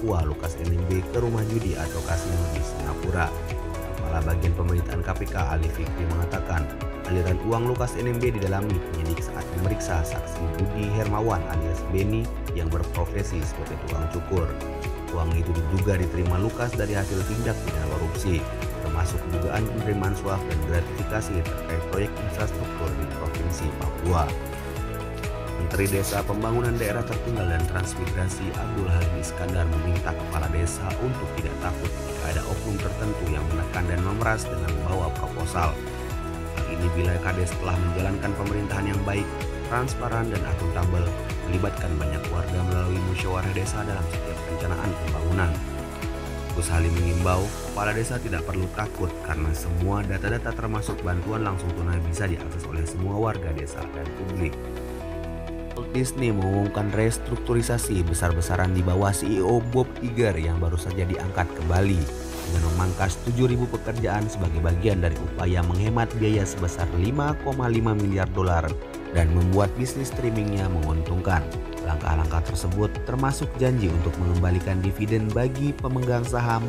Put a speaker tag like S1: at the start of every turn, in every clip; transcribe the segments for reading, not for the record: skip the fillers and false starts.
S1: Papua Lukas NMB ke rumah judi atau kasino di Singapura. Kepala Bagian Pemberitaan KPK Ali Fikri mengatakan, aliran uang Lukas NMB didalami penyidik saat memeriksa saksi Budi Hermawan alias Beni yang berprofesi sebagai tukang cukur. Uang itu diduga diterima Lukas dari hasil tindak pidana korupsi, termasuk dugaan penerimaan suap dan gratifikasi terkait proyek infrastruktur di Provinsi Papua. Menteri Desa Pembangunan Daerah Tertinggal dan Transmigrasi Abdul Halim Iskandar meminta kepala desa untuk tidak takut jika ada oknum tertentu yang menekan dan memeras dengan membawa proposal. Hal ini bila Kades telah menjalankan pemerintahan yang baik, transparan dan akuntabel, melibatkan banyak warga melalui musyawarah desa dalam setiap perencanaan pembangunan. Gus Halim mengimbau kepala desa tidak perlu takut karena semua data-data termasuk bantuan langsung tunai bisa diakses oleh semua warga desa dan publik. Walt Disney mengumumkan restrukturisasi besar-besaran di bawah CEO Bob Iger yang baru saja diangkat ke Bali dengan memangkas 7.000 pekerjaan sebagai bagian dari upaya menghemat biaya sebesar 5,5 miliar dolar dan membuat bisnis streamingnya menguntungkan. Langkah-langkah tersebut termasuk janji untuk mengembalikan dividen bagi pemegang saham,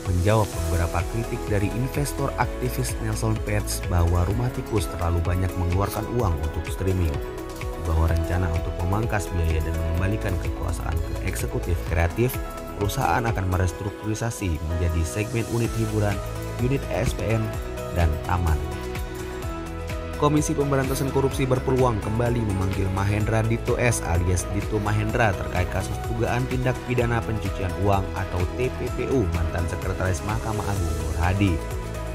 S1: menjawab beberapa kritik dari investor aktivis Nelson Pets bahwa Rumah Tikus terlalu banyak mengeluarkan uang untuk streaming, bahwa rencana untuk memangkas biaya dan mengembalikan kekuasaan ke eksekutif kreatif, perusahaan akan merestrukturisasi menjadi segmen unit hiburan, unit ESPN, dan taman. Komisi Pemberantasan Korupsi berpeluang kembali memanggil Mahendra Dito S alias Dito Mahendra terkait kasus dugaan tindak pidana pencucian uang atau TPPU mantan Sekretaris Mahkamah Agung Nur Hadi.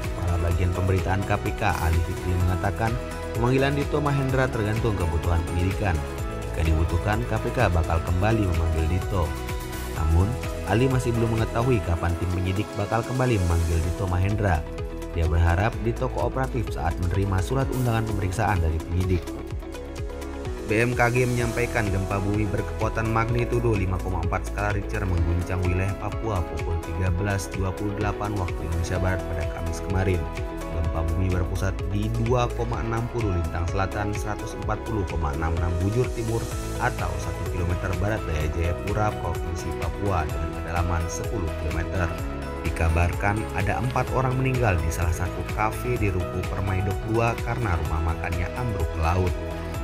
S1: Kepala Bagian Pemberitaan KPK Ali Fikri mengatakan, pemanggilan Dito Mahendra tergantung kebutuhan penyidikan. Jika dibutuhkan, KPK bakal kembali memanggil Dito. Namun, Ali masih belum mengetahui kapan tim penyidik bakal kembali memanggil Dito Mahendra. Dia berharap Dito kooperatif saat menerima surat undangan pemeriksaan dari penyidik. BMKG menyampaikan gempa bumi berkekuatan magnitudo 5,4 skala Richter mengguncang wilayah Papua pukul 13.28 waktu Indonesia Barat pada Kamis kemarin. Gempa bumi berpusat di 2,60 lintang selatan 140,66 bujur timur atau 1 km barat daya Jayapura, Provinsi Papua dengan kedalaman 10 km. Dikabarkan ada 4 orang meninggal di salah satu kafe di Ruko Permaidok 2 karena rumah makannya ambruk ke laut.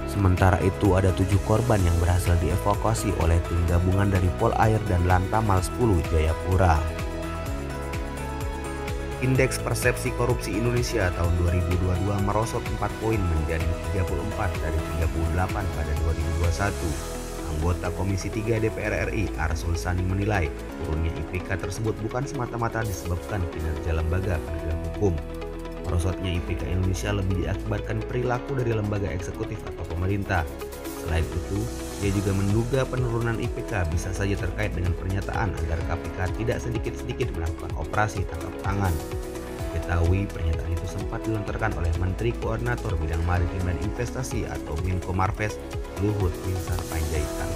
S1: Sementara itu ada 7 korban yang berhasil dievakuasi oleh tim gabungan dari Polair dan Lantamal 10 Jayapura. Indeks Persepsi Korupsi Indonesia tahun 2022 merosot 4 poin menjadi 34 dari 38 pada 2021. Anggota Komisi 3 DPR RI Arsul Sani menilai turunnya IPK tersebut bukan semata-mata disebabkan kinerja lembaga penegak hukum. Merosotnya IPK Indonesia lebih diakibatkan perilaku dari lembaga eksekutif atau pemerintah. Selain itu, dia juga menduga penurunan IPK bisa saja terkait dengan pernyataan agar KPK tidak sedikit-sedikit melakukan operasi tangkap tangan. Diketahui pernyataan itu sempat dilontarkan oleh Menteri Koordinator Bidang Maritim dan Investasi atau Menko Marves Luhut Binsar Panjaitan.